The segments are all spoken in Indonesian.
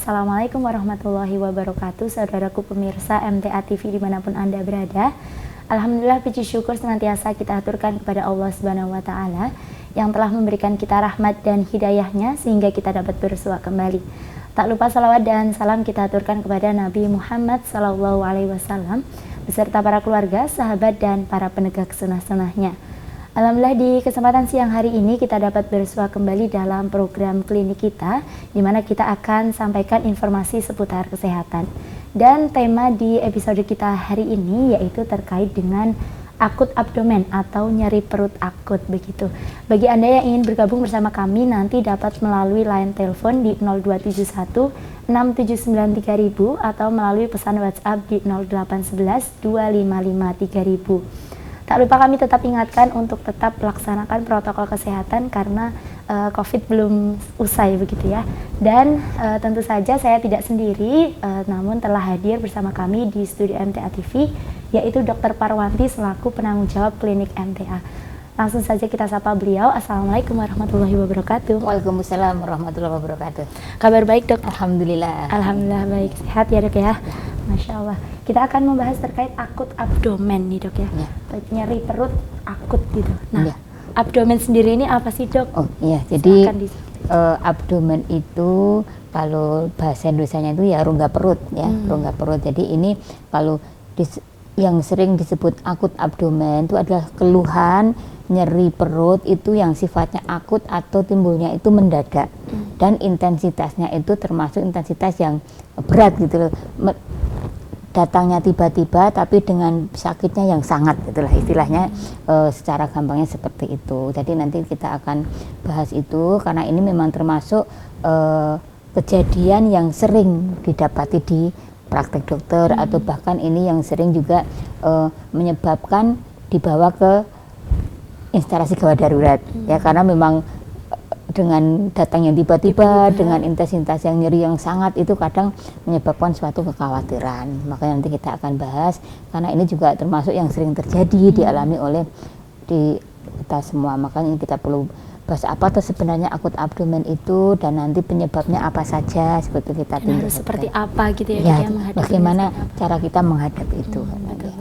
Assalamualaikum warahmatullahi wabarakatuh. Saudaraku pemirsa MTA TV dimanapun Anda berada. Alhamdulillah, puji syukur senantiasa kita aturkan kepada Allah Subhanahu wa Ta'ala yang telah memberikan kita rahmat dan hidayahnya sehingga kita dapat bersua kembali. Tak lupa salawat dan salam kita aturkan kepada Nabi Muhammad SAW beserta para keluarga, sahabat, dan para penegak sunnah-sunnahnya. Alhamdulillah, di kesempatan siang hari ini kita dapat bersua kembali dalam program klinik kita, di mana kita akan sampaikan informasi seputar kesehatan. Dan tema di episode kita hari ini yaitu terkait dengan akut abdomen atau nyeri perut akut begitu. Bagi Anda yang ingin bergabung bersama kami nanti dapat melalui line telepon di 0271 679 3000 atau melalui pesan WhatsApp di 0811 255 3000. Tak lupa kami tetap ingatkan untuk tetap melaksanakan protokol kesehatan karena COVID belum usai begitu ya. Dan tentu saja saya tidak sendiri, namun telah hadir bersama kami di studio MTA TV, yaitu Dr. Parwanti selaku penanggung jawab klinik MTA. Langsung saja kita sapa beliau. Assalamualaikum warahmatullahi wabarakatuh. Waalaikumsalam warahmatullahi wabarakatuh. Kabar baik, Dok? Alhamdulillah. Alhamdulillah baik. Sehat ya, Dok ya? Masya Allah. Kita akan membahas terkait akut abdomen nih, Dok ya. Nyeri perut akut gitu. Nah, abdomen sendiri ini apa sih, Dok? Oh iya, jadi abdomen itu kalau bahasa Indonesianya itu ya rongga perut ya, rongga perut. Jadi ini kalau yang sering disebut akut abdomen itu adalah keluhan nyeri perut itu yang sifatnya akut atau timbulnya itu mendadak dan intensitasnya itu termasuk intensitas yang berat gitu loh. Datangnya tiba-tiba tapi dengan sakitnya yang sangat, itulah istilahnya secara gampangnya seperti itu. Jadi nanti kita akan bahas itu karena ini memang termasuk kejadian yang sering didapati di praktek dokter atau bahkan ini yang sering juga menyebabkan dibawa ke instalasi gawat darurat ya, karena memang dengan datang yang tiba-tiba dengan intensitas yang nyeri yang sangat itu kadang menyebabkan suatu kekhawatiran. Makanya nanti kita akan bahas karena ini juga termasuk yang sering terjadi dialami oleh kita semua. Makanya kita perlu bahas apa tuh sebenarnya akut abdomen itu dan nanti penyebabnya apa saja seperti kita harus seperti apa gitu ya, bagaimana cara kita menghadapi itu. Betul.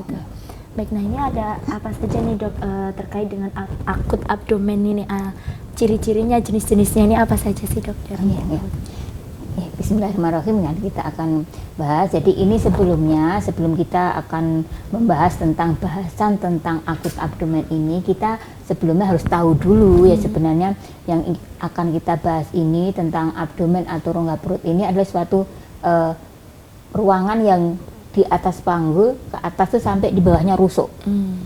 Baik, nah ini ada apa saja nih, Dok, terkait dengan akut abdomen ini, ciri-cirinya, jenis-jenisnya ini apa saja sih, Dok? Bismillahirrahmanirrahim. Nanti kita akan bahas. Jadi ini sebelum kita akan membahas tentang bahasan tentang akut abdomen ini, kita sebelumnya harus tahu dulu ya sebenarnya yang akan kita bahas ini tentang abdomen atau rongga perut ini adalah suatu ruangan yang di atas panggul ke atas tuh sampai di bawahnya rusuk,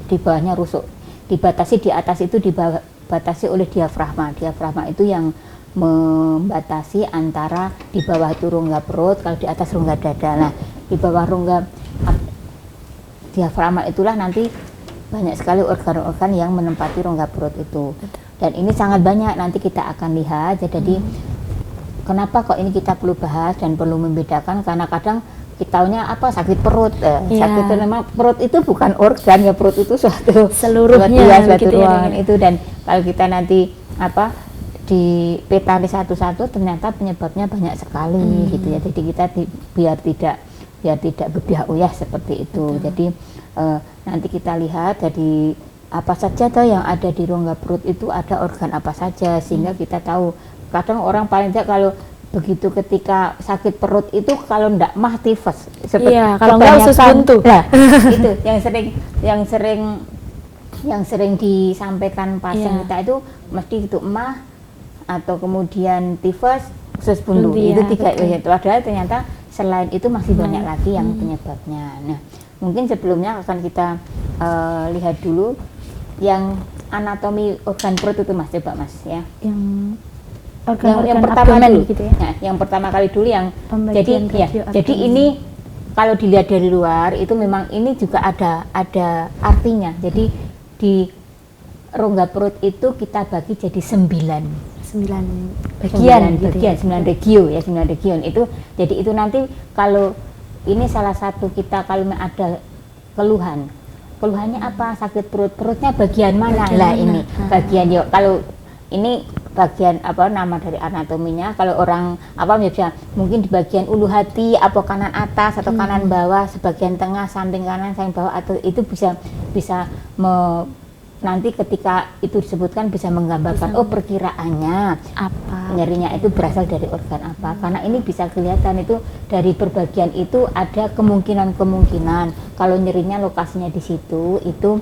di bawahnya rusuk, dibatasi di atas itu dibatasi oleh diafragma. Diafragma itu yang membatasi antara di bawah itu rongga perut, kalau di atas rongga dada. Nah, di bawah rongga diafragma itulah nanti banyak sekali organ-organ yang menempati rongga perut itu. Dan ini sangat banyak, nanti kita akan lihat. Jadi kenapa kok ini kita perlu bahas dan perlu membedakan, karena kadang kita taunya apa sakit perut, sakit itu memang perut itu bukan organ ya, perut itu suatu seluruhnya suatu ruangan itu. Dan kalau kita nanti di petani satu-satu ternyata penyebabnya banyak sekali gitu ya. Jadi kita biar tidak bedah uyah seperti itu. Jadi nanti kita lihat jadi apa saja tuh yang ada di rongga perut itu, ada organ apa saja sehingga kita tahu. Kadang orang paling tidak kalau begitu ketika sakit perut itu kalau ndak mah tifus seperti kalau nggak usus buntu. Nah, itu yang sering disampaikan pasien kita itu mesti itu emah atau kemudian tifus, usus buntu. Itu tiga itu. Padahal ternyata selain itu masih banyak lagi yang penyebabnya. Nah, mungkin sebelumnya akan kita lihat dulu yang anatomi organ perut itu, Mas, coba Mas ya. Yang pertama dulu gitu ya. Nah, yang pertama kali dulu yang jadi ini kalau dilihat dari luar itu memang ini juga ada artinya. Jadi di rongga perut itu kita bagi jadi 9 region itu. Jadi itu nanti kalau ini salah satu kita kalau ada keluhannya apa, sakit perutnya bagian mana lah ini bagian kalau ini bagian apa nama dari anatominya. Kalau orang apa bisa mungkin di bagian ulu hati, apa kanan atas atau kanan bawah, sebagian tengah, samping kanan, samping bawah, atau itu bisa nanti ketika itu disebutkan bisa menggambarkan oh perkiraannya apa nyerinya itu berasal dari organ apa, karena ini bisa kelihatan itu dari berbagian itu ada kemungkinan kalau nyerinya lokasinya di situ itu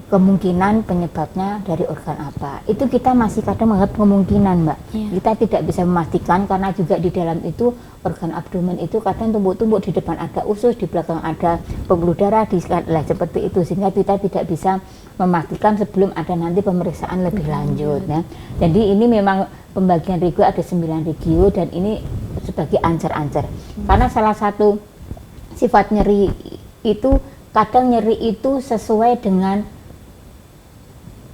kemungkinan penyebabnya dari organ apa. Itu kita masih kadang menganggap kemungkinan, Mbak. Kita tidak bisa memastikan karena juga di dalam itu organ abdomen itu kadang tumpuk-tumpuk, di depan ada usus, di belakang ada pembuluh darah, seperti itu, sehingga kita tidak bisa memastikan sebelum ada nanti pemeriksaan lebih lanjut. Ya. Jadi ini memang pembagian regio ada 9 regio dan ini sebagai ancer-ancer. Karena salah satu sifat nyeri itu kadang nyeri itu sesuai dengan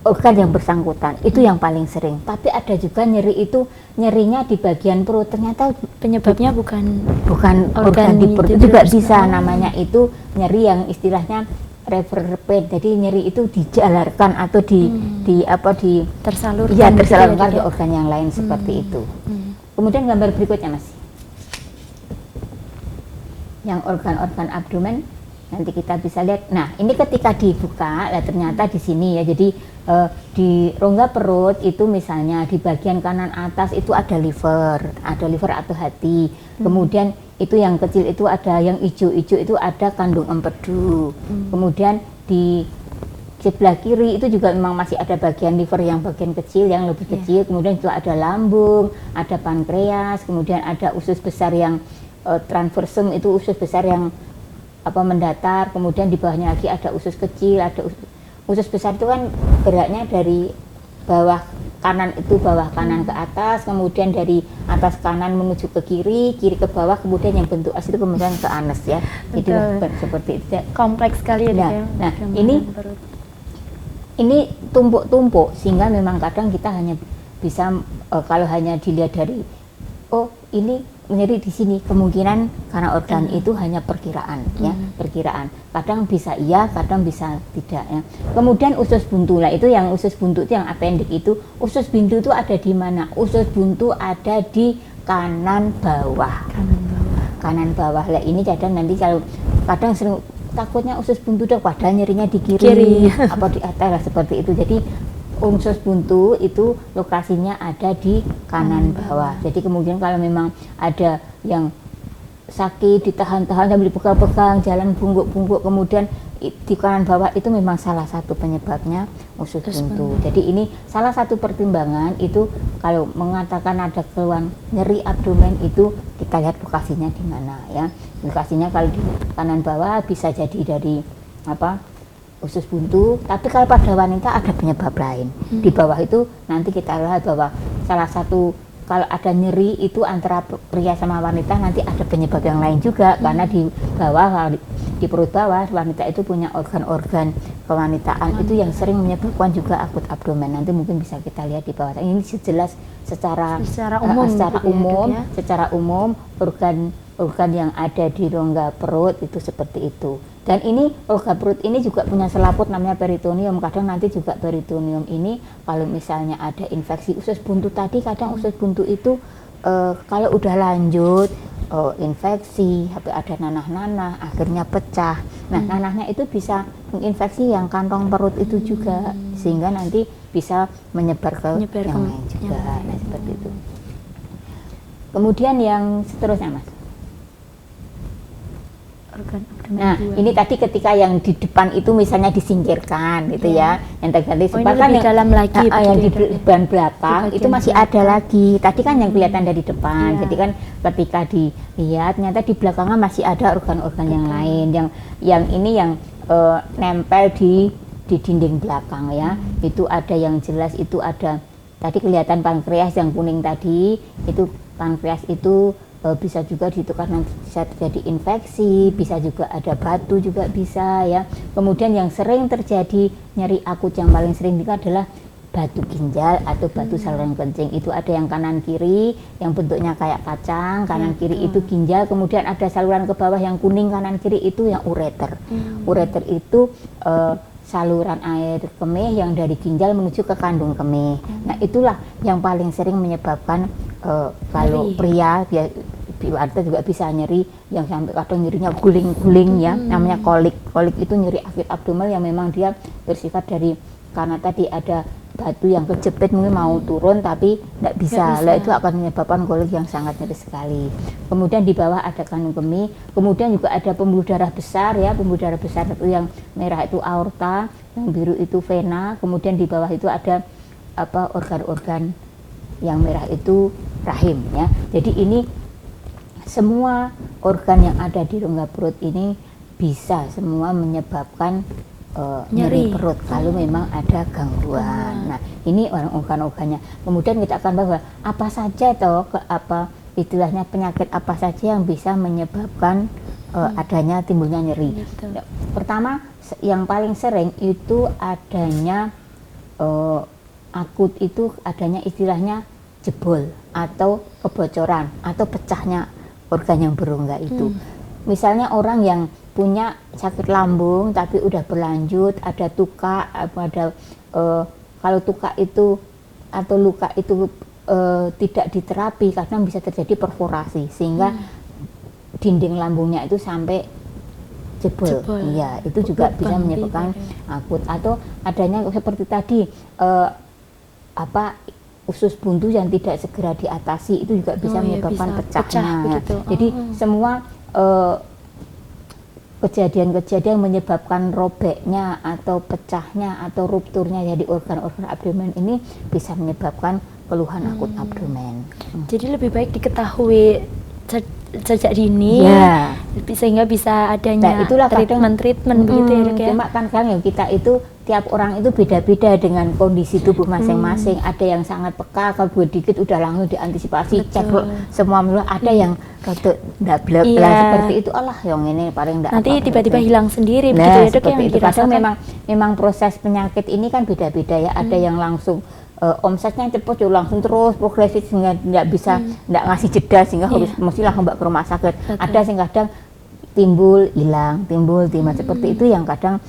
organ yang bersangkutan, itu yang paling sering. Tapi ada juga nyeri itu nyerinya di bagian perut, ternyata penyebabnya bukan organ di perut juga bisa. Namanya itu nyeri yang istilahnya reverberate, jadi nyeri itu dijalarkan atau tersalurkan ke organ yang lain seperti itu. Kemudian gambar berikutnya, Mas, yang organ-organ abdomen nanti kita bisa lihat. Nah, ini ketika dibuka, ternyata di sini ya, jadi di rongga perut itu misalnya di bagian kanan atas itu ada liver atau hati. Kemudian itu yang kecil itu ada yang hijau-hijau itu ada kandung empedu. Kemudian di sebelah kiri itu juga memang masih ada bagian liver yang bagian kecil yang lebih kecil. Kemudian itu ada lambung, ada pankreas, kemudian ada usus besar yang transversum, itu usus besar yang mendatar. Kemudian di bawahnya lagi ada usus kecil, ada usus besar itu kan geraknya dari bawah kanan itu bawah kanan ke atas, kemudian dari atas kanan menuju ke kiri, kiri ke bawah, kemudian yang bentuk as itu kemudian ke anus ya. Jadi seperti itu. Kompleks sekali ya. Nah, ini tumpuk-tumpuk sehingga memang kadang kita hanya bisa kalau hanya dilihat dari ini nyeri di sini, kemungkinan karena organ itu hanya perkiraan ya, perkiraan. Kadang bisa iya, kadang bisa tidak ya. Kemudian usus buntu lah, itu yang usus buntu itu yang appendix itu. Usus buntu itu ada di mana? Usus buntu ada di kanan bawah. Kanan bawah lah, ini kadang nanti kalau kadang sering takutnya usus buntu dok, padahal nyerinya di kiri. Apa di atas lah, seperti itu. Jadi usus buntu itu lokasinya ada di kanan bawah. Jadi kemungkinan kalau memang ada yang sakit ditahan-tahan sambil dipegang-pegang, jalan bungkuk-bungkuk, kemudian di kanan bawah itu memang salah satu penyebabnya usus buntu. Jadi ini salah satu pertimbangan itu kalau mengatakan ada keluhan nyeri abdomen itu kita lihat lokasinya di mana ya. Lokasinya kalau di kanan bawah bisa jadi dari usus buntu, tapi kalau pada wanita ada penyebab lain. Di bawah itu nanti kita lihat bahwa salah satu kalau ada nyeri itu antara pria sama wanita nanti ada penyebab yang lain juga, karena di bawah, di perut bawah wanita itu punya organ-organ kewanitaan itu yang sering menyebabkan juga akut abdomen. Nanti mungkin bisa kita lihat di bawah. Ini jelas secara umum organ yang ada di rongga perut itu seperti itu. Dan ini rongga perut ini juga punya selaput namanya peritoneum. Kadang nanti juga peritoneum ini kalau misalnya ada infeksi usus buntu tadi, kadang usus buntu itu kalau udah lanjut infeksi, ada nanah-nanah, akhirnya pecah. Nah, nanahnya itu bisa menginfeksi yang kantong perut itu juga, sehingga nanti bisa menyebar ke yang lain juga. Nah, seperti itu. Kemudian yang seterusnya, Mas. Nah, ini tadi ketika yang di depan itu misalnya disingkirkan gitu ya, yang terganti kan yang dalam lagi yang di bagian belakang itu masih ada lagi. Tadi kan yang kelihatan dari depan, jadi kan ketika dilihat ternyata di belakangnya masih ada organ-organ yang lain, yang ini yang nempel di dinding belakang ya. Itu ada yang jelas, itu ada tadi kelihatan pankreas yang kuning tadi, itu pankreas itu bisa juga itu karena bisa terjadi infeksi, bisa juga ada batu juga bisa ya. Kemudian yang sering terjadi nyeri akut yang paling sering itu adalah batu ginjal atau batu saluran kencing. Itu ada yang kanan kiri yang bentuknya kayak kacang, kanan kiri itu ginjal, kemudian ada saluran ke bawah yang kuning kanan kiri itu yang ureter. Ureter itu saluran air kemih yang dari ginjal menuju ke kandung kemih. Nah itulah yang paling sering menyebabkan kalau pria wanita juga bisa nyeri yang sampai kadang nyerinya guling-guling ya, namanya kolik. Kolik itu nyeri akut abdomen yang memang dia bersifat dari karena tadi ada batu yang kejepit mungkin mau turun tapi tidak bisa. Lah itu akan menyebabkan kolik yang sangat nyeri sekali. Kemudian di bawah ada kandung kemih, kemudian juga ada pembuluh darah besar ya, pembuluh darah besar itu yang merah itu aorta, yang biru itu vena, kemudian di bawah itu ada organ-organ yang merah itu rahim ya. Jadi ini semua organ yang ada di rongga perut ini bisa semua menyebabkan nyeri perut kalau memang ada gangguan. Nah, ini organ-organnya. Kemudian kita akan bahwa apa saja istilahnya penyakit apa saja yang bisa menyebabkan adanya timbulnya nyeri. Pertama, yang paling sering itu adanya akut itu adanya istilahnya jebol atau kebocoran atau pecahnya organ yang berongga itu. Misalnya orang yang punya sakit lambung tapi udah berlanjut, ada tuka, kalau tuka itu atau luka itu tidak diterapi karena bisa terjadi perforasi sehingga dinding lambungnya itu sampai jebol. Iya, itu juga bisa menyebabkan akut. Atau adanya seperti tadi usus buntu yang tidak segera diatasi itu juga bisa menyebabkan pecahnya. Jadi semua kejadian-kejadian menyebabkan robeknya atau pecahnya atau rupturnya jadi organ-organ abdomen ini bisa menyebabkan keluhan akut abdomen. Jadi lebih baik diketahui sejak dini sehingga bisa adanya treatment begitu ya, Dok ya. Cuma kan yang kita itu tiap orang itu beda-beda dengan kondisi tubuh masing-masing. Ada yang sangat peka, kalau dikit udah langsung diantisipasi, cek semua mulu. Ada yang rada ndablek seperti itu, Allah yang ini paling enggak nanti tiba-tiba hilang sendiri begitu ya, Dok, yang dirasakan. Memang proses penyakit ini kan beda-beda ya. Ada yang langsung omsetnya cepat langsung terus progresif sehingga tidak bisa tidak ngasih jeda sehingga harus mesti langsung ke rumah sakit. Ada yang kadang timbul hilang seperti itu yang kadang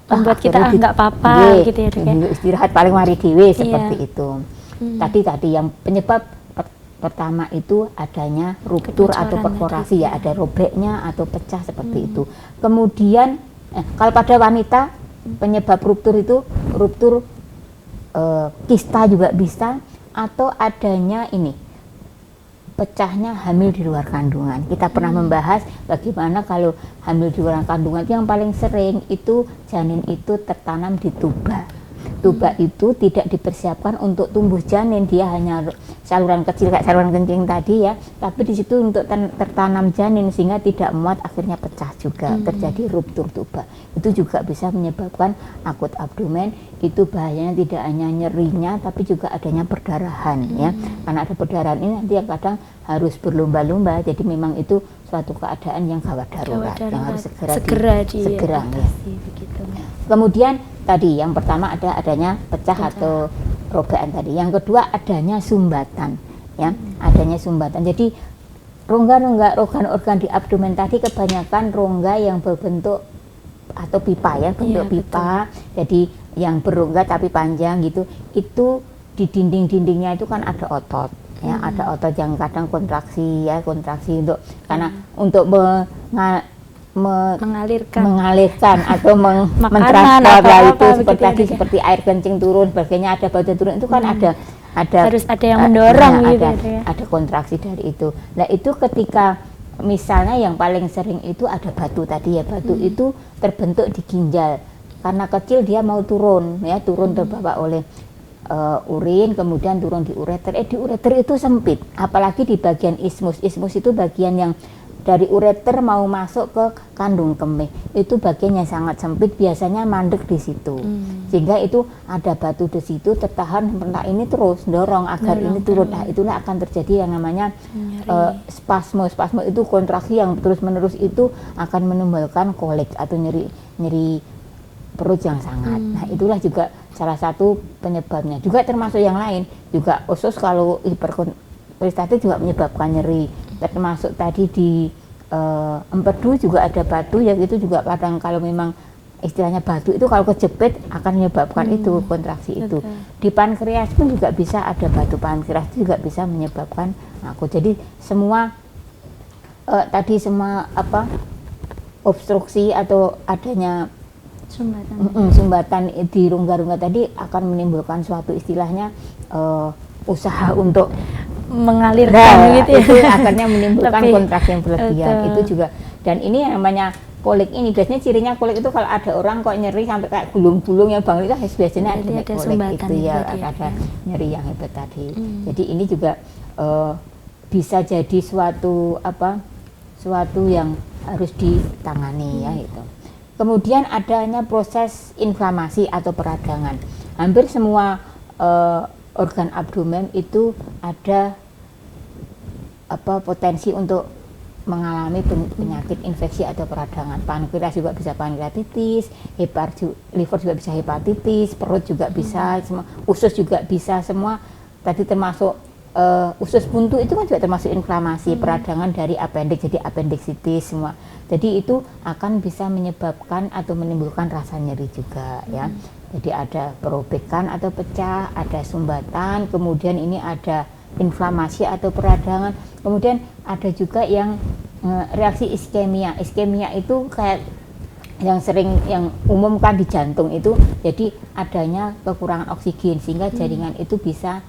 membuat kita nggak apa-apa gitu ya, Dok ya. Istirahat paling mari dewe seperti itu. Tadi yang penyebab pertama itu adanya ruptur atau perforasi ya, ada robeknya atau pecah seperti itu. Kemudian kalau pada wanita penyebab ruptur itu ruptur kista juga bisa, atau adanya pecahnya hamil di luar kandungan. Kita pernah membahas bagaimana kalau hamil di luar kandungan itu yang paling sering itu janin itu tertanam di tuba. Tuba itu tidak dipersiapkan untuk tumbuh janin, dia hanya saluran kecil kayak saluran kencing tadi ya, tapi di situ untuk tertanam janin sehingga tidak muat, akhirnya pecah juga, terjadi ruptur tuba. Itu juga bisa menyebabkan akut abdomen. Itu bahayanya tidak hanya nyerinya tapi juga adanya perdarahan ya, karena ada perdarahan ini nanti yang kadang harus berlomba-lomba. Jadi memang itu suatu keadaan yang gawat darurat yang harus segera begitu. Kemudian tadi yang pertama adanya pecah atau robekan tadi. Yang kedua adanya sumbatan ya, adanya sumbatan. Jadi rongga-rongga organ-organ di abdomen tadi kebanyakan rongga yang berbentuk atau pipa ya, bentuk pipa. Jadi yang berongga tapi panjang gitu. Itu di dinding-dindingnya itu kan ada otot ya, ada otot yang kadang kontraksi untuk karena untuk mengalirkan atau mentransport itu seperti tadi seperti air kencing turun, sebagainya ada batu turun itu kan ada harus ada yang mendorong ada kontraksi dari itu. Nah itu ketika misalnya yang paling sering itu ada batu tadi ya, batu itu terbentuk di ginjal karena kecil dia mau turun ya, terbawa oleh urin, kemudian turun di ureter. Di ureter itu sempit, apalagi di bagian ismus itu bagian yang dari ureter mau masuk ke kandung kemih, itu bagian yang sangat sempit, biasanya mandek di situ. Sehingga itu ada batu di situ tertahan, ini terus dorong agar ini turun. Nah, itulah akan terjadi yang namanya spasme itu kontraksi yang terus menerus itu akan menimbulkan kolik atau nyeri perut yang sangat. Nah, itulah juga salah satu penyebabnya. Juga termasuk yang lain, juga usus kalau hiperkolistatis juga menyebabkan nyeri. Termasuk tadi di empedu juga ada batu, ya itu juga kadang kalau memang istilahnya batu itu kalau kejepit akan menyebabkan itu kontraksi itu. Di pankreas pun juga bisa ada batu pankreas, juga bisa menyebabkan akut. Jadi semua tadi semua obstruksi atau adanya sumbatan di rongga-rongga tadi akan menimbulkan suatu istilahnya usaha untuk mengalirkan gitu ya. Itu akhirnya menimbulkan kontraksi yang berlebihan. Itu juga, dan ini yang namanya kolik ini biasanya cirinya kolik itu kalau ada orang kok nyeri sampai kayak gulung-gulung yang bangun itu biasanya ada kolik itu ya, ada nyeri yang hebat tadi. Jadi ini juga bisa jadi suatu yang harus ditangani ya itu. Kemudian adanya proses inflamasi atau peradangan. Hampir semua organ abdomen itu ada potensi untuk mengalami penyakit infeksi atau peradangan. Pankreas juga bisa pankreatitis, liver juga bisa hepatitis, perut juga bisa, semua usus juga bisa, semua tadi termasuk usus buntu itu kan juga termasuk inflamasi peradangan dari appendix, jadi appendixitis semua. Jadi itu akan bisa menyebabkan atau menimbulkan rasa nyeri juga ya. Jadi ada perobekan atau pecah, ada sumbatan, kemudian ini ada inflamasi atau peradangan, kemudian ada juga yang reaksi iskemia. Iskemia itu kayak yang umum kan di jantung itu, jadi adanya kekurangan oksigen sehingga jaringan itu bisa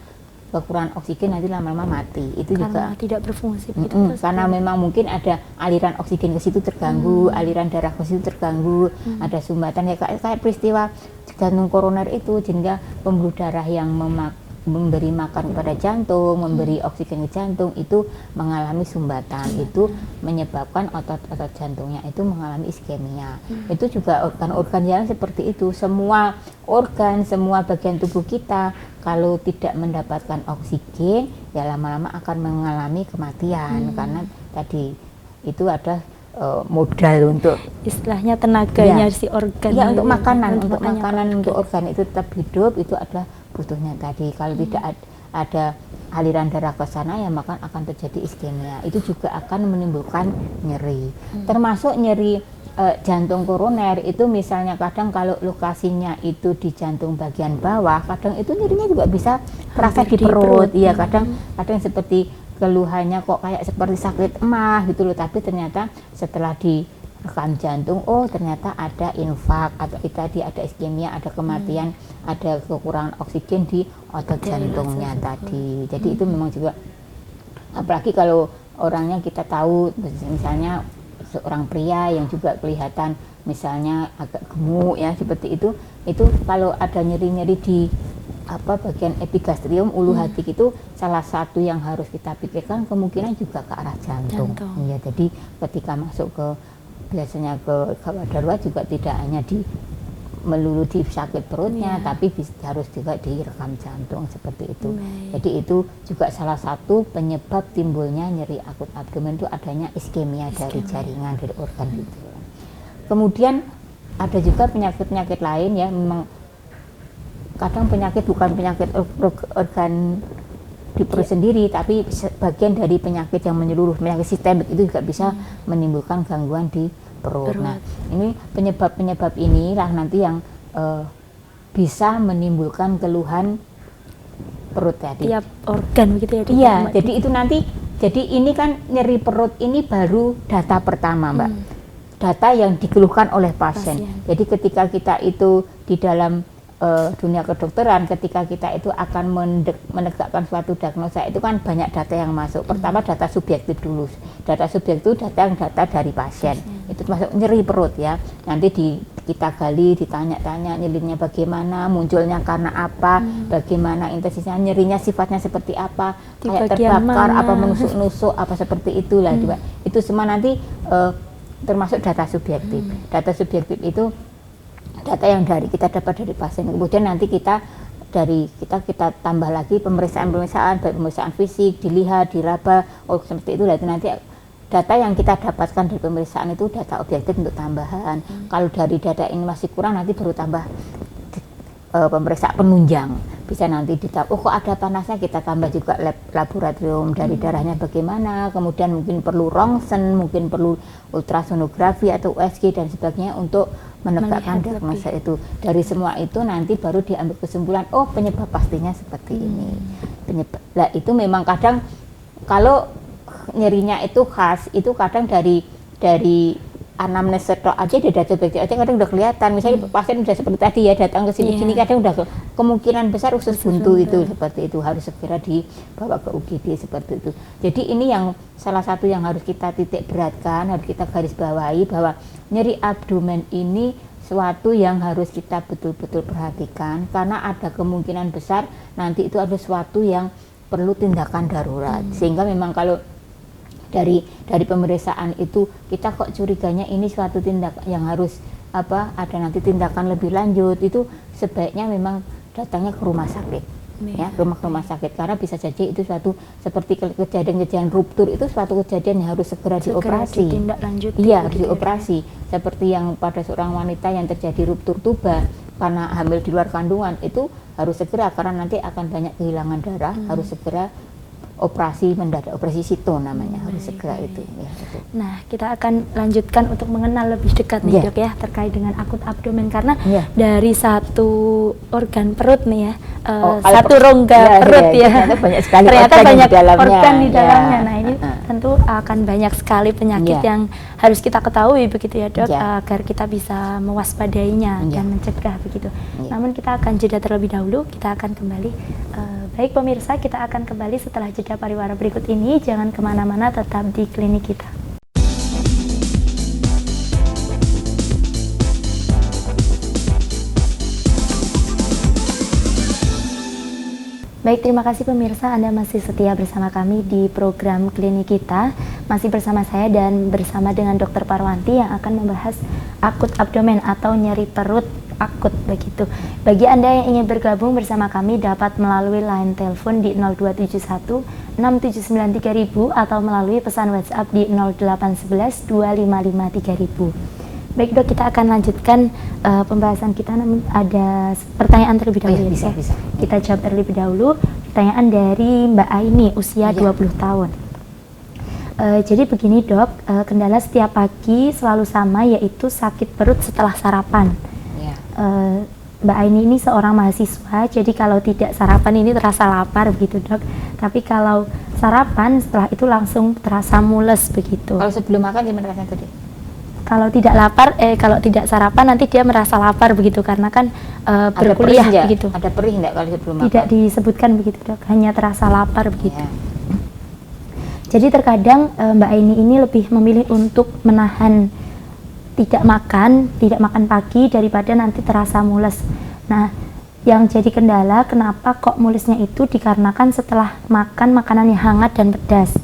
kekurangan oksigen, nanti lama-lama mati. Itu karena juga tidak berfungsi begitu. karena memang mungkin ada aliran oksigen ke situ terganggu, aliran darah ke situ terganggu, ada sumbatan ya kayak peristiwa jantung koroner itu, sehingga pembuluh darah yang memberi makan kepada jantung, memberi oksigen ke jantung itu mengalami sumbatan, itu menyebabkan otot-otot jantungnya itu mengalami iskemia. Itu juga organ-organ yang seperti itu, semua organ, semua bagian tubuh kita kalau tidak mendapatkan oksigen ya lama-lama akan mengalami kematian, karena tadi itu ada modal untuk istilahnya tenaganya si organ ya, untuk makanan, untuk organ itu tetap hidup, itu adalah butuhnya tadi. Kalau tidak ada aliran darah ke sana ya maka akan terjadi iskemia. Itu juga akan menimbulkan nyeri. Termasuk nyeri jantung koroner itu misalnya kadang kalau lokasinya itu di jantung bagian bawah, kadang itu nyerinya juga bisa terasa di perut. Iya, kadang seperti keluhannya kok kayak seperti sakit emah gitu loh, tapi ternyata setelah direkam jantung, oh ternyata ada infak atau tadi ada iskemia, ada kematian, ada kekurangan oksigen di otot jantungnya tadi. Jadi itu memang juga, apalagi kalau orangnya kita tahu misalnya seorang pria yang juga kelihatan misalnya agak gemuk ya seperti itu kalau ada nyeri-nyeri di bagian epigastrium, ulu hati itu salah satu yang harus kita pikirkan kemungkinan juga ke arah jantung. Ya, jadi ketika masuk biasanya ke gawat darurat juga tidak hanya melulu di sakit perutnya, tapi harus juga direkam jantung seperti itu. Jadi itu juga salah satu penyebab timbulnya nyeri akut abdomen itu adanya iskemia dari jaringan, dari organ itu. Kemudian ada juga penyakit-penyakit lain ya, memang kadang penyakit bukan penyakit organ di perut sendiri, tapi bagian dari penyakit yang menyeluruh, penyakit sistemik itu juga bisa menimbulkan gangguan di perut. Nah, ini penyebab inilah nanti yang bisa menimbulkan keluhan perut tadi. Tiap organ begitu ya? Iya, jadi itu nanti, jadi ini kan nyeri perut ini baru data pertama, Mbak. Data yang dikeluhkan oleh pasien. Jadi ketika kita itu di dalam dunia kedokteran, ketika kita itu akan menegakkan suatu diagnosa itu kan banyak data yang masuk. Pertama data subjektif dulu. Data subjektif itu data dari pasien. Itu termasuk nyeri perut ya. Nanti kita gali, ditanya-tanya nyerinya bagaimana, munculnya karena apa, bagaimana intensitasnya, nyerinya sifatnya seperti apa, kayak terbakar, apa menusuk-nusuk, apa seperti itulah. Itu semua nanti termasuk data subjektif. Data subjektif itu data yang kita dapat dari pasien. Kemudian nanti kita tambah lagi pemeriksaan baik pemeriksaan fisik, dilihat, diraba, seperti itu. Nanti data yang kita dapatkan dari pemeriksaan itu data objektif untuk tambahan. Kalau dari data ini masih kurang, nanti baru tambah pemeriksaan penunjang. bisa nanti ditambah, oh kok ada panasnya, kita tambah juga laboratorium dari darahnya bagaimana, kemudian mungkin perlu rongsen, mungkin perlu ultrasonografi atau USG dan sebagainya untuk menegakkan diagnosa itu. Dari semua itu nanti baru diambil kesimpulan, oh penyebab pastinya seperti ini. Nah itu memang kadang kalau nyerinya itu khas, itu kadang dari anamnes setok aja, dari data aja kadang udah kelihatan. Misalnya pasien udah seperti tadi ya, datang ke sini kadang udah kemungkinan besar usus buntu itu seperti itu, harus segera dibawa ke UGD seperti itu. Jadi ini yang salah satu yang harus kita titik beratkan, harus kita garis bawahi bahwa nyeri abdomen ini suatu yang harus kita betul-betul perhatikan, karena ada kemungkinan besar nanti itu ada suatu yang perlu tindakan darurat. Sehingga memang kalau dari pemeriksaan itu kita kok curiganya ini suatu tindakan yang harus ada nanti tindakan lebih lanjut, itu sebaiknya memang datangnya ke rumah sakit, ya, ke rumah sakit, karena bisa jadi itu suatu seperti kejadian ruptur, itu suatu kejadian yang harus segera dioperasi, iya, dioperasi, seperti yang pada seorang wanita yang terjadi ruptur tuba karena hamil di luar kandungan, itu harus segera, karena nanti akan banyak kehilangan darah, harus segera operasi mendadak, operasi situ namanya, harus segera itu. Ya, itu. Nah, kita akan lanjutkan untuk mengenal lebih dekat nih dok ya, terkait dengan akut abdomen, karena dari satu organ perut nih ya, satu rongga perut ternyata banyak sekali organ di dalamnya. Nah ini tentu akan banyak sekali penyakit yang harus kita ketahui begitu ya dok, agar kita bisa mewaspadainya dan mencegah begitu. Namun kita akan jeda terlebih dahulu, kita akan kembali. Baik pemirsa, kita akan kembali setelah jeda pariwara berikut ini. Jangan kemana-mana, tetap di klinik kita. Baik, terima kasih pemirsa, Anda masih setia bersama kami di program klinik kita. Masih bersama saya dan bersama dengan Dr. Parwanti yang akan membahas akut abdomen atau nyeri perut akut begitu. Bagi Anda yang ingin bergabung bersama kami dapat melalui line telepon di 0271 679 3000 atau melalui pesan WhatsApp di 0811 255 3000. Baik dok, kita akan lanjutkan pembahasan kita, namun ada pertanyaan terlebih dahulu. Bisa. Kita jawab terlebih dahulu. Pertanyaan dari Mbak Aini, usia 20 tahun. Jadi begini dok, kendala setiap pagi selalu sama, yaitu sakit perut setelah sarapan. Mbak Aini ini seorang mahasiswa, jadi kalau tidak sarapan ini terasa lapar begitu dok. Tapi kalau sarapan setelah itu langsung terasa mules begitu. Kalau sebelum makan gimana rasanya tadi? Kalau tidak lapar, kalau tidak sarapan nanti dia merasa lapar begitu, karena kan berkuliah begitu. Ada perih enggak kalau sebelum makan? Tidak disebutkan begitu dok, hanya terasa lapar begitu. Jadi terkadang Mbak Aini ini lebih memilih untuk menahan tidak makan pagi daripada nanti terasa mules. Nah, yang jadi kendala kenapa kok mulesnya itu dikarenakan setelah makan makanan yang hangat dan pedas.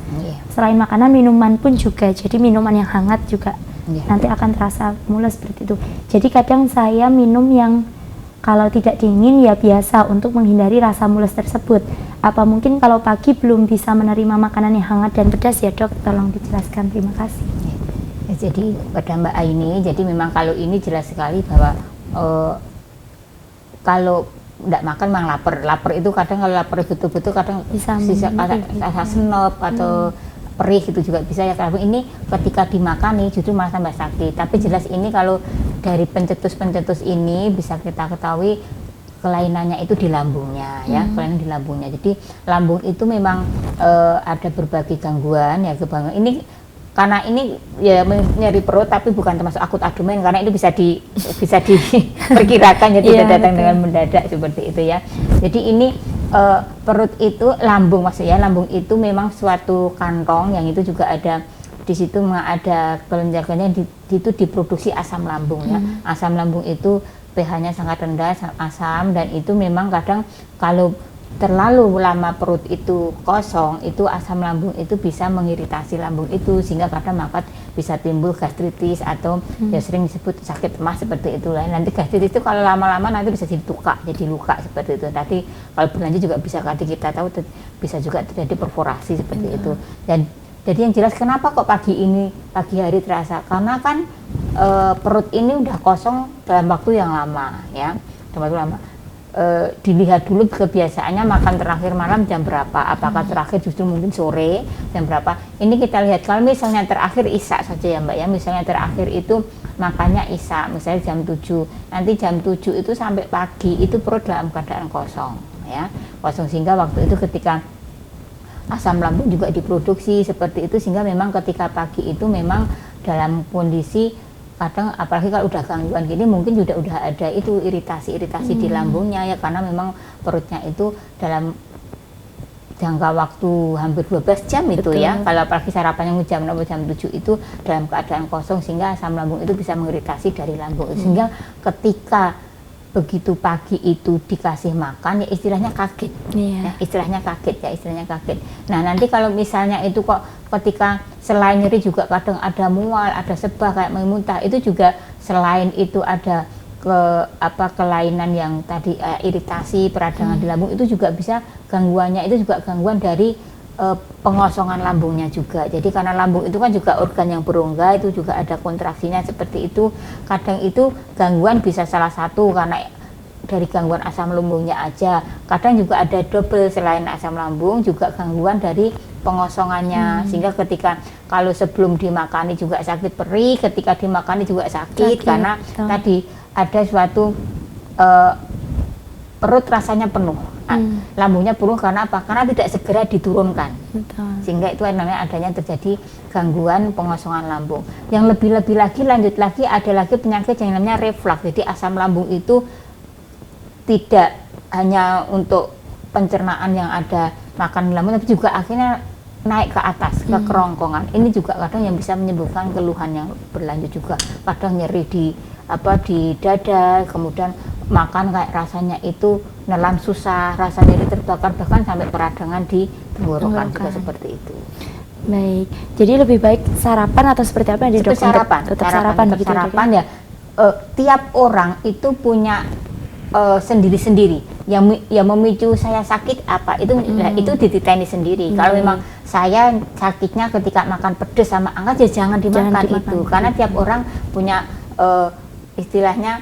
Selain makanan, minuman pun juga. Jadi minuman yang hangat juga nanti akan terasa mules seperti itu. Jadi kadang saya minum yang kalau tidak dingin ya biasa untuk menghindari rasa mules tersebut. Apa mungkin kalau pagi belum bisa menerima makanan yang hangat dan pedas ya dok? Tolong dijelaskan, terima kasih. Jadi pada Mbak Aini, jadi memang kalau ini jelas sekali bahwa kalau tidak makan memang lapar itu kadang kalau lapar betul-betul kadang bisa senop atau perih itu juga bisa ya. Kalau ini ketika dimakani justru malah tambah sakit. Tapi jelas ini kalau dari pencetus ini bisa kita ketahui kelainannya itu di lambungnya ya, kelainan di lambungnya. Jadi lambung itu memang ada berbagai gangguan ya, ini karena ini ya nyeri perut tapi bukan termasuk akut abdomen, karena itu bisa diperkirakan, jadi tidak datang dengan mendadak seperti itu ya. Jadi ini perut itu lambung, maksudnya lambung itu memang suatu kantong yang itu juga ada di situ, ada kelenjarannya itu diproduksi asam lambung ya. Asam lambung itu pH-nya sangat rendah, asam, dan itu memang kadang kalau terlalu lama perut itu kosong, itu asam lambung itu bisa mengiritasi lambung itu, sehingga kadang maka bisa timbul gastritis atau ya sering disebut sakit emah seperti itu. Nanti gastritis itu kalau lama-lama nanti bisa jadi luka seperti itu. Nanti kalau berlanjut juga bisa, kita tahu bisa juga terjadi perforasi seperti itu. Dan jadi yang jelas kenapa kok pagi hari terasa, karena kan perut ini udah kosong dalam waktu yang lama ya, dalam waktu lama. dilihat dulu kebiasaannya makan terakhir malam jam berapa, apakah terakhir justru mungkin sore jam berapa. Ini kita lihat kalau misalnya terakhir isya saja ya Mbak ya, misalnya terakhir itu makannya isya misalnya jam 7, nanti jam 7 itu sampai pagi itu perut dalam keadaan kosong ya, kosong, sehingga waktu itu ketika asam lambung juga diproduksi seperti itu, sehingga memang ketika pagi itu memang dalam kondisi kadang apalagi kalau udah gangguan gini mungkin udah ada itu iritasi di lambungnya ya, karena memang perutnya itu dalam jangka waktu hampir 12 jam itu. Betul. Ya, kalau apalagi sarapannya jam 6 jam 7 itu dalam keadaan kosong, sehingga asam lambung itu bisa mengiritasi dari lambung, sehingga ketika begitu pagi itu dikasih makan ya istilahnya kaget. Ya, istilahnya kaget. Nah nanti kalau misalnya itu kok ketika selain nyeri juga kadang ada mual, ada sebah kayak memuntah, itu juga selain itu ada kelainan yang tadi iritasi peradangan di lambung, itu juga bisa gangguannya itu juga gangguan dari pengosongan lambungnya juga. Jadi karena lambung itu kan juga organ yang berongga, itu juga ada kontraksinya seperti itu. Kadang itu gangguan bisa salah satu karena dari gangguan asam lambungnya aja, kadang juga ada double, selain asam lambung juga gangguan dari pengosongannya, sehingga ketika kalau sebelum dimakani juga sakit perih, ketika dimakani juga sakit karena tadi ada suatu perut rasanya penuh, lambungnya penuh karena apa? Karena tidak segera diturunkan. Betul. Sehingga itu namanya adanya terjadi gangguan pengosongan lambung. Yang lebih-lebih lagi, lanjut lagi, ada lagi penyakit yang namanya reflux. Jadi asam lambung itu tidak hanya untuk pencernaan yang ada makan lambung, tapi juga akhirnya naik ke atas, ke kerongkongan. Ini juga kadang yang bisa menyebabkan keluhan yang berlanjut juga. Kadang nyeri di dada, kemudian makan kayak rasanya itu nelan susah, rasanya nyeri terbakar, bahkan sampai peradangan di tenggorokan juga seperti itu. Baik, jadi lebih baik sarapan atau seperti apa di dok? Tetap sarapan ya. Tiap orang itu punya sendiri-sendiri yang memicu saya sakit apa itu itu dititeni sendiri. Kalau memang saya sakitnya ketika makan pedas sama angkat ya jangan dimakan itu, karena tiap orang punya istilahnya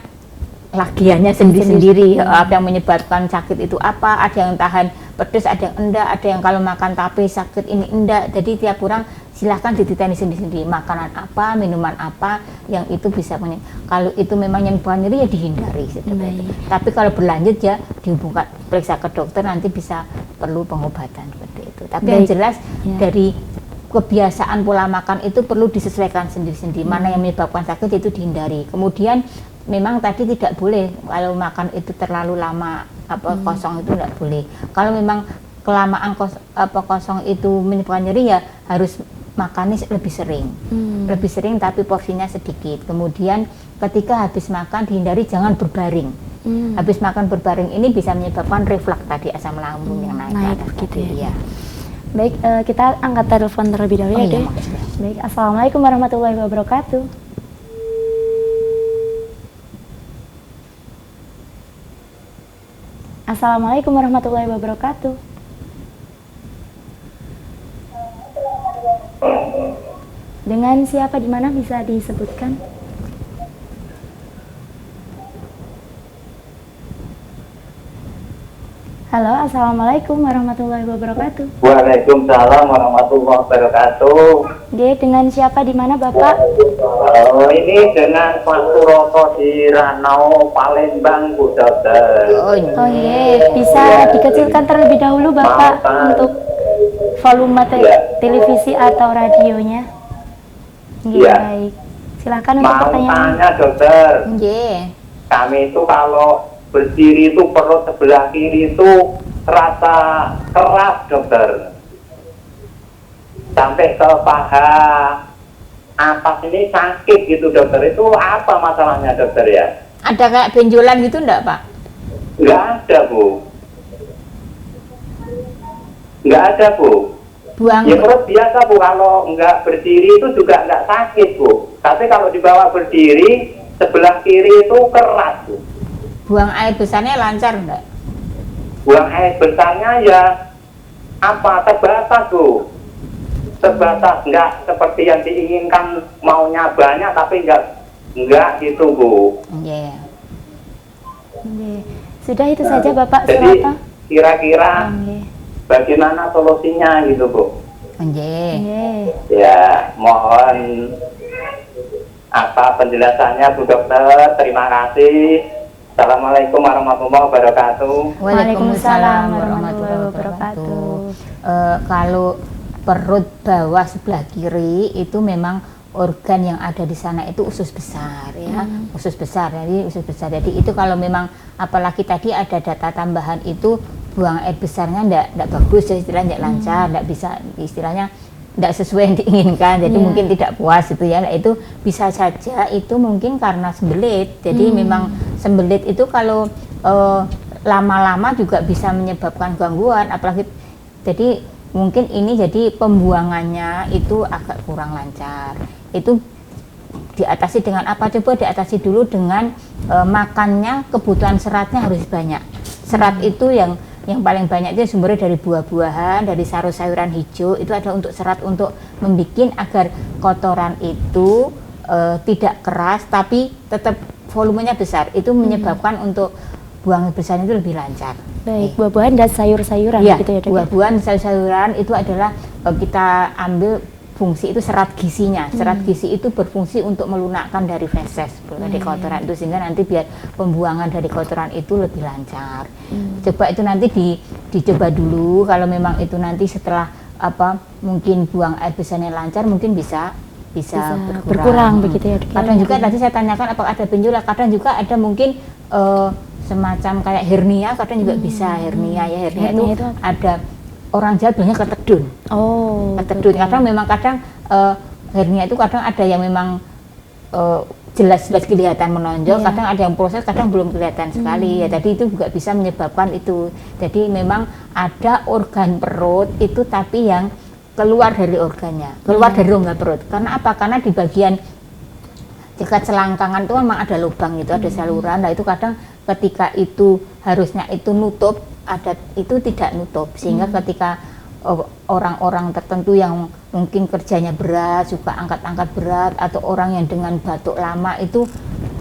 lagiannya sendiri-sendiri. Apa yang menyebabkan sakit itu apa, ada yang tahan pedas, ada yang enggak, ada yang kalau makan tape sakit ini enggak. Jadi tiap orang silahkan dititeni sendiri-sendiri, makanan apa, minuman apa yang itu bisa kalau itu memang yang bukan nyeri ya dihindari seperti itu. Tapi kalau berlanjut ya dihubungkan, periksa ke dokter, nanti bisa perlu pengobatan seperti itu. Tapi yang jelas dari kebiasaan pola makan itu perlu disesuaikan sendiri-sendiri, mana yang menyebabkan sakit itu dihindari. Kemudian memang tadi tidak boleh kalau makan itu terlalu lama kosong, itu tidak boleh. Kalau memang kelamaan kosong itu menyebabkan nyeri ya harus makannya lebih sering tapi porsinya sedikit. Kemudian ketika habis makan dihindari jangan berbaring. Habis makan berbaring ini bisa menyebabkan reflux tadi, asam lambung yang naik begitu ya. Baik, kita angkat telepon terlebih dahulu ya deh. Baik, assalamualaikum warahmatullahi wabarakatuh. Assalamualaikum warahmatullahi wabarakatuh. Dengan siapa di mana bisa disebutkan? Halo, assalamualaikum warahmatullahi wabarakatuh. Waalaikumsalam warahmatullahi wabarakatuh. Dengan siapa di mana Bapak? Ini dengan Pak Suroto di Ranau, Palembang, Bu Dokter. Bisa dikecilkan terlebih dahulu Bapak untuk volume televisi atau radionya. Baik. Silakan untuk pertanyaan. Tanya dokter. Kami itu kalau berdiri itu perut sebelah kiri itu terasa keras dokter. Sampai ke paha atas ini sakit gitu dokter. Itu apa masalahnya dokter ya? Ada kayak benjolan gitu enggak Pak? Enggak ada Bu. Enggak ada Bu. Ya perut biasa Bu, kalau enggak berdiri itu juga enggak sakit Bu. Tapi kalau dibawa berdiri sebelah kiri itu keras Bu. Buang air besarnya lancar enggak? Buang air besarnya ya terbatas Bu. Terbatas, enggak seperti yang diinginkan, maunya banyak tapi enggak gitu Bu. Sudah itu saja Bapak Jadi Suroto. kira-kira Oke. bagaimana solusinya gitu Bu? Nggih. Nggih. Ya mohon apa penjelasannya Bu Dokter. Terima kasih. Assalamualaikum warahmatullahi wabarakatuh. Waalaikumsalam warahmatullahi wabarakatuh. Kalau perut bawah sebelah kiri itu memang organ yang ada di sana itu usus besar ya, usus besar. Jadi usus besar. Jadi itu kalau memang apalagi tadi ada data tambahan itu buang air besarnya ndak bagus ya, istilahnya ndak lancar, ndak bisa, istilahnya ndak sesuai yang diinginkan, jadi mungkin tidak puas itu ya. Nah, itu bisa saja itu mungkin karena sembelit. Jadi memang sembelit itu kalau lama-lama juga bisa menyebabkan gangguan, apalagi jadi mungkin ini jadi pembuangannya itu agak kurang lancar. Itu diatasi dengan apa? Coba diatasi dulu dengan makannya, kebutuhan seratnya harus banyak. Serat itu yang paling banyak itu sumbernya dari buah-buahan, dari sayur-sayuran hijau. Itu ada untuk serat untuk membuat agar kotoran itu tidak keras tapi tetap volumenya besar. Itu menyebabkan untuk buang besar itu lebih lancar. Baik, buah-buahan dan sayur-sayuran Ya, gitu ya Dok. buah-buahan, sayur-sayuran itu adalah kita ambil fungsi itu serat gizinya. Serat gizi itu berfungsi untuk melunakkan dari feses dari kotoran itu, sehingga nanti biar pembuangan dari kotoran itu lebih lancar. Coba itu nanti dicoba dulu. Kalau memang itu nanti setelah mungkin buang air besarnya lancar, mungkin bisa berkurang begitu ya Dok. Kadang juga tadi saya tanyakan apakah ada benjolan, kadang juga ada mungkin semacam kayak hernia, kadang juga bisa hernia ya. Hernia itu ada, orang Jawa bilangnya ketedun. Ketedun. Kadang hernia itu kadang ada yang memang jelas-jelas kelihatan menonjol, kadang ada yang proses, kadang belum kelihatan sekali ya. Tadi itu juga bisa menyebabkan itu. Jadi memang ada organ perut itu tapi yang keluar dari organnya, keluar dari rongga perut. Karena apa? Karena di bagian dekat selangkangan itu memang ada lubang, itu ada saluran. Nah itu kadang ketika itu harusnya itu nutup, itu tidak nutup, sehingga ketika orang-orang tertentu yang mungkin kerjanya berat, suka angkat-angkat berat, atau orang yang dengan batuk lama itu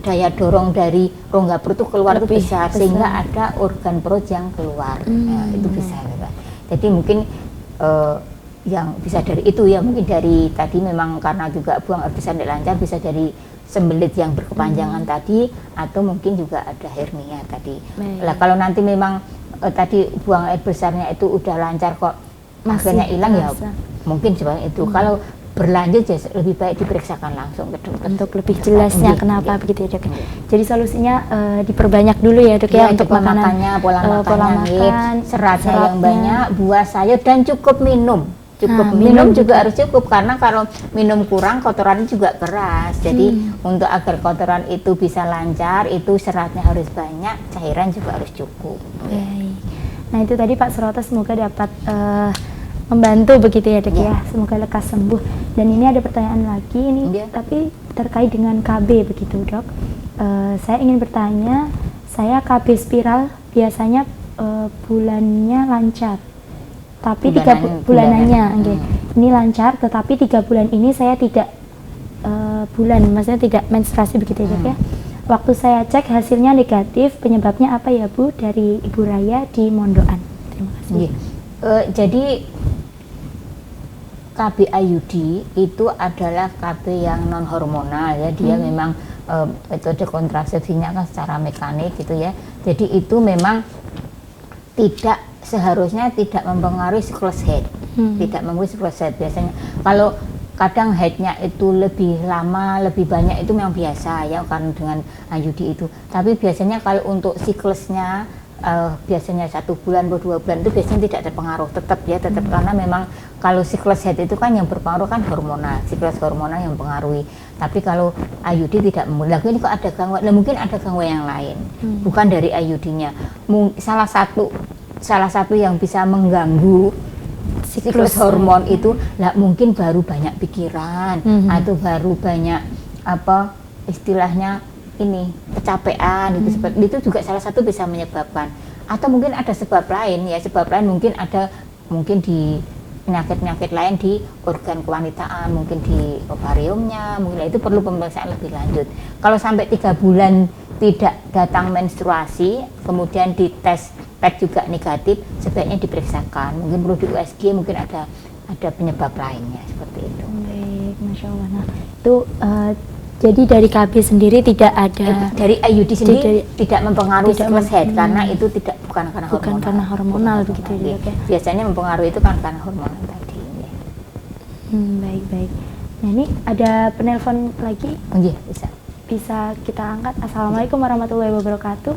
daya dorong dari rongga perut itu keluar itu besar, sehingga ada organ perut yang keluar. Nah, itu bisa. Jadi mungkin yang bisa dari itu ya, mungkin dari tadi memang karena juga buang air besar tidak lancar, bisa dari sembelit yang berkepanjangan tadi, atau mungkin juga ada hernia tadi. Lah kalau nanti memang tadi buang air besarnya itu udah lancar kok akhirnya hilang ya, mungkin sebenarnya itu. Kalau berlanjut ya lebih baik diperiksakan langsung ke dokter untuk lebih jelasnya kenapa begitu ya Dok. Jadi solusinya diperbanyak dulu ya Dok ya, untuk makannya, pola makan, seratnya yang banyak, buah sayur, dan cukup minum. Minum juga harus cukup, karena kalau minum kurang kotoran juga keras. Jadi untuk agar kotoran itu bisa lancar, itu seratnya harus banyak, cairan juga harus cukup. Nah itu tadi Pak Suroto, semoga dapat membantu begitu ya Dok ya. Semoga lekas sembuh. Dan ini ada pertanyaan lagi ini, tapi terkait dengan KB begitu Dok. Saya ingin bertanya, saya KB spiral biasanya bulannya lancar. Tapi bulanannya ini lancar, tetapi 3 bulan ini saya tidak maksudnya tidak menstruasi begitu ya. Waktu saya cek hasilnya negatif, penyebabnya apa ya Bu? Dari Ibu Raya di Mondoan. Terima kasih. Jadi KB IUD itu adalah KB yang non hormonal ya, dia memang metode kontrasepsinya kan secara mekanik gitu ya. Jadi itu memang seharusnya tidak mempengaruhi siklus haid, tidak mempengaruhi siklus haid. Biasanya kalau kadang haidnya itu lebih lama, lebih banyak, itu memang biasa ya kan dengan IUD itu. Tapi biasanya kalau untuk siklusnya biasanya 1 bulan atau 2 bulan itu biasanya tidak terpengaruh, tetap karena memang kalau siklus haid itu kan yang berpengaruh kan hormonal, siklus hormonal yang mempengaruhi. Tapi kalau IUD tidak mempengaruhi. Ini kok ada gangguan? Mungkin ada gangguan yang lain, bukan dari IUD-nya. Salah satu yang bisa mengganggu siklus hormon itu mungkin baru banyak pikiran, atau baru banyak istilahnya ini kecapean, itu juga salah satu bisa menyebabkan. Atau mungkin ada sebab lain ya, mungkin di penyakit-penyakit lain di organ kewanitaan, mungkin di ovariumnya, mungkin itu perlu pemeriksaan lebih lanjut. Kalau sampai 3 bulan tidak datang menstruasi, kemudian dites PET juga negatif, sebaiknya diperiksakan. Mungkin perlu di USG, mungkin ada penyebab lainnya seperti itu. Baik, Masya Allah. Nah, itu jadi dari KB sendiri tidak ada dari IUD sendiri tidak mempengaruhi siklus head karena itu bukan karena hormonal begitu ya. Biasanya mempengaruhi itu kan karena hormonal tadi. Ya. Baik. Nah, ini ada penelpon lagi. Oh iya, Bisa kita angkat. Assalamualaikum warahmatullahi wabarakatuh.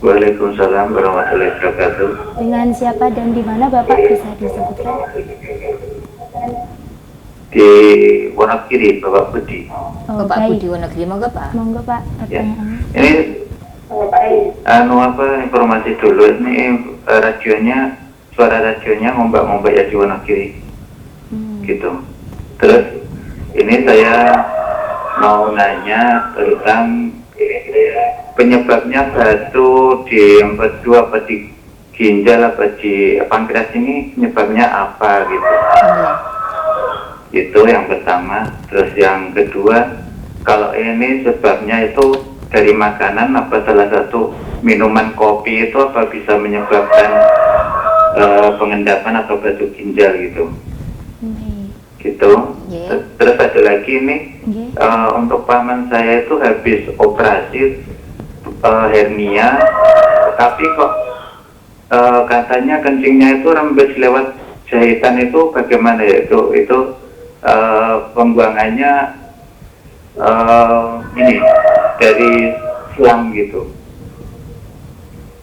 Waalaikumsalam warahmatullahi wabarakatuh. Dengan siapa dan di mana Bapak bisa disebutkan? Di Wonogiri, Bapak Budi. Bapak Budi Wonogiri, monggo Pak. Monggo Pak, pertanyaannya. Ini informasi dulu, ini suara radionya ngombak-ngombak ya di Wonogiri. Gitu. Terus ini saya mau nanya tentang penyebabnya batu di empedu apa di ginjal apa di pankreas ini penyebabnya apa gitu. Itu yang pertama. Terus yang kedua, kalau ini sebabnya itu dari makanan apa salah satu minuman kopi itu apa bisa menyebabkan pengendapan atau batu ginjal gitu. Gitu. Terus ada lagi nih untuk paman saya itu habis operasi hernia, tapi kok katanya kencingnya itu rembes lewat jahitan, itu bagaimana ya itu pembuangannya ini dari selang gitu.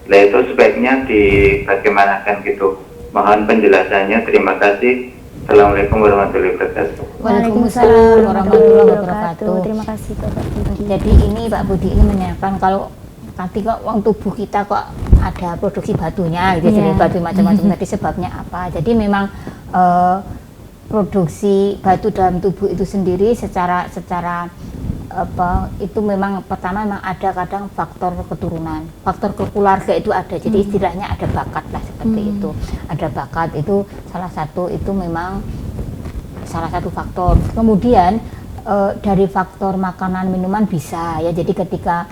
Nah itu sebaiknya dibagaimanakan gitu. Mohon penjelasannya, terima kasih. Assalamualaikum warahmatullahi wabarakatuh. Waalaikumsalam warahmatullahi wabarakatuh. Terima kasih Bapak Budi. Jadi ini Pak Budi ini menanyakan kalau nanti kok uang tubuh kita kok ada produksi batunya gitu, jadi batu macam-macam tadi sebabnya apa. Jadi memang produksi batu dalam tubuh itu sendiri secara itu memang pertama memang ada kadang faktor keturunan, faktor keluarga itu ada, jadi istilahnya ada bakat lah seperti itu, ada bakat itu salah satu, itu memang salah satu faktor. Kemudian dari faktor makanan minuman bisa ya, jadi ketika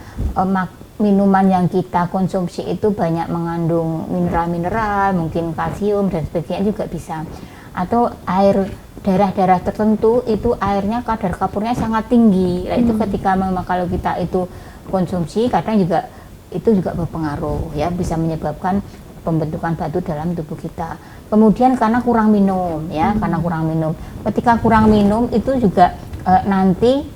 minuman yang kita konsumsi itu banyak mengandung mineral-mineral, mungkin kalsium dan sebagainya juga bisa. Atau air daerah-daerah tertentu itu airnya kadar kapurnya sangat tinggi. Nah, itu ketika memang kalau kita itu konsumsi kadang juga itu juga berpengaruh ya, bisa menyebabkan pembentukan batu dalam tubuh kita. Kemudian karena kurang minum ya, karena kurang minum. Ketika kurang minum itu juga nanti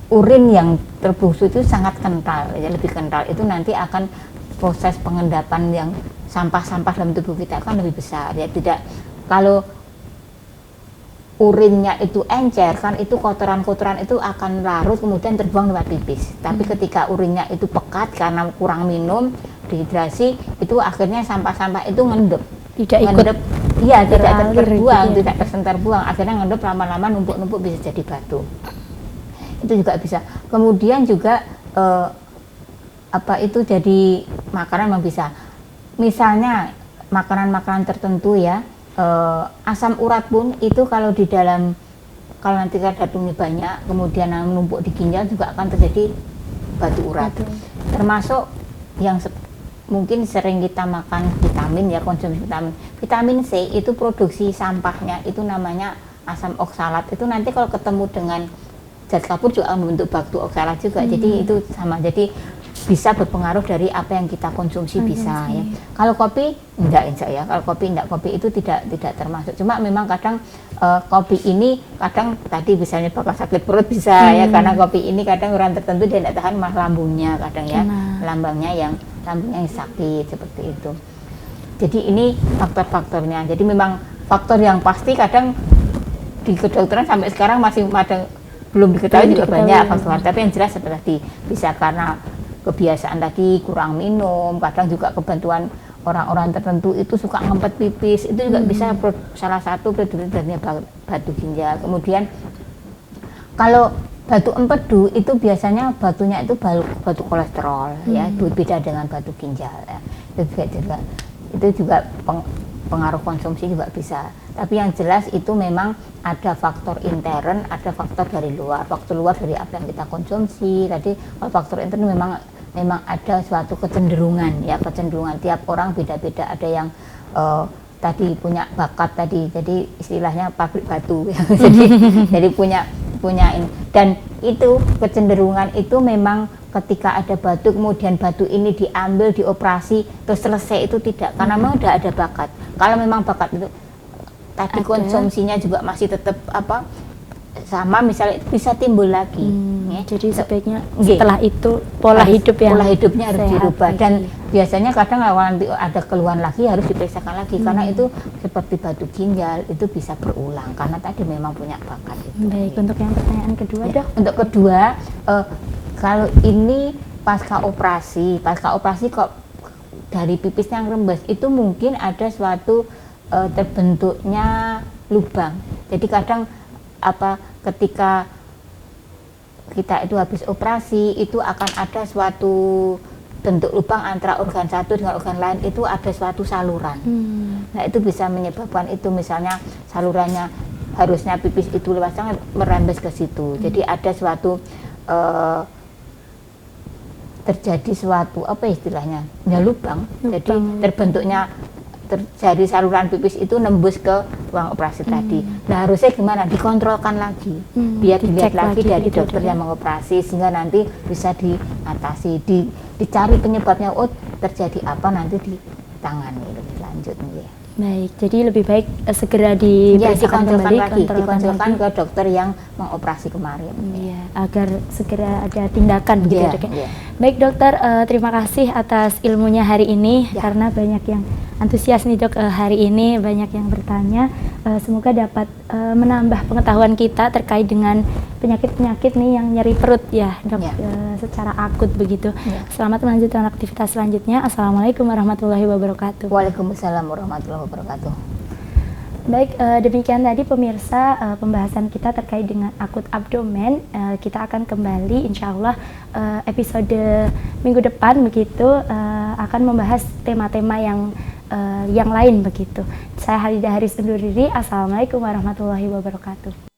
urin yang terbusuk itu sangat kental, ya, lebih kental. Itu nanti akan proses pengendapan yang sampah-sampah dalam tubuh kita akan lebih besar ya. Tidak, kalau urinnya itu encer kan, itu kotoran-kotoran itu akan larut kemudian terbuang lewat pipis. Tapi ketika urinnya itu pekat karena kurang minum, dehidrasi, itu akhirnya sampah-sampah itu ngendep. Tidak terbuang, tidak terbuang, akhirnya ngendep, lama-lama numpuk-numpuk bisa jadi batu. Itu juga bisa. Kemudian juga itu jadi makanan yang bisa. Misalnya makanan-makanan tertentu ya, asam urat pun itu kalau di dalam, kalau nanti kadar banyak kemudian menumpuk di ginjal juga akan terjadi batu urat. Termasuk yang mungkin sering kita makan vitamin ya, konsumsi vitamin C itu produksi sampahnya itu namanya asam oksalat. Itu nanti kalau ketemu dengan zat kapur juga membentuk batu oksalat juga. Jadi itu sama, jadi bisa berpengaruh dari apa yang kita konsumsi bisa ya. Kalau kopi enggak, insya ya. Kalau kopi enggak, kopi itu tidak termasuk. Cuma memang kadang kopi ini kadang tadi misalnya bakal sakit perut bisa ya, karena kopi ini kadang orang tertentu dia tidak tahan malah lambungnya kadang ya, lambungnya yang sakit seperti itu. Jadi ini faktor-faktornya. Jadi memang faktor yang pasti kadang di kedokteran sampai sekarang masih belum diketahui juga banyak faktor. Tapi yang jelas seperti tadi bisa karena kebiasaan tadi kurang minum, kadang juga kebantuan orang-orang tertentu itu suka ngempet pipis, itu juga bisa salah satu prediktornya batu ginjal. Kemudian kalau batu empedu itu biasanya batunya itu batu kolesterol ya, beda dengan batu ginjal ya. Itu juga pengaruh konsumsi juga bisa. Tapi yang jelas itu memang ada faktor intern, ada faktor dari luar. Faktor luar dari apa yang kita konsumsi. Tadi kalau faktor intern memang ada suatu kecenderungan ya, kecenderungan tiap orang beda-beda. Ada yang tadi punya bakat tadi, jadi istilahnya pabrik batu ya. jadi punya ini. Dan itu kecenderungan itu memang ketika ada batu, kemudian batu ini diambil, dioperasi, terus selesai, itu tidak, karena memang udah ada bakat. Kalau memang bakat itu tadi konsumsinya juga masih tetap sama, misalnya bisa timbul lagi. Ya. Jadi sebaiknya setelah itu pola hidupnya harus dirubah. Dan biasanya kadang awal nanti ada keluhan lagi harus diperiksakan lagi, karena itu seperti batu ginjal itu bisa berulang karena tadi memang punya bakat itu. Baik, untuk yang pertanyaan kedua ya. Untuk kedua, kalau ini pasca operasi kok dari pipis yang rembes itu mungkin ada suatu terbentuknya lubang. Jadi kadang ketika kita itu habis operasi itu akan ada suatu bentuk lubang antara organ satu dengan organ lain, itu ada suatu saluran. Nah itu bisa menyebabkan itu, misalnya salurannya harusnya pipis itu lewat sana merembes ke situ. Jadi ada suatu terjadi suatu istilahnya ya lubang. Jadi terbentuknya dari saluran pipis itu nembus ke ruang operasi tadi. Nah harusnya gimana? Dikontrolkan lagi, biar dilihat lagi dari dokter yang mengoperasi, sehingga nanti bisa diatasi, dicari penyebabnya. Oh terjadi apa, nanti ditangani lebih lanjut. Baik, jadi lebih baik segera diperiksakan kembali, dikonsulkan ke dokter yang mengoperasi kemarin. Iya, agar segera ada tindakan gitu ya, Dok. Baik dokter, terima kasih atas ilmunya hari ini, karena banyak yang antusias nih Dok hari ini, banyak yang bertanya. Semoga dapat menambah pengetahuan kita terkait dengan penyakit-penyakit nih yang nyeri perut ya Dok, secara akut begitu. Selamat melanjutkan aktivitas selanjutnya. Assalamualaikum warahmatullahi wabarakatuh. Waalaikumsalam warahmatullahi wabarakatuh. Baik, demikian tadi pemirsa pembahasan kita terkait dengan akut abdomen. Kita akan kembali insya Allah episode minggu depan begitu, akan membahas tema-tema yang lain begitu. Saya Halidah Haris undur diri. Assalamualaikum warahmatullahi wabarakatuh.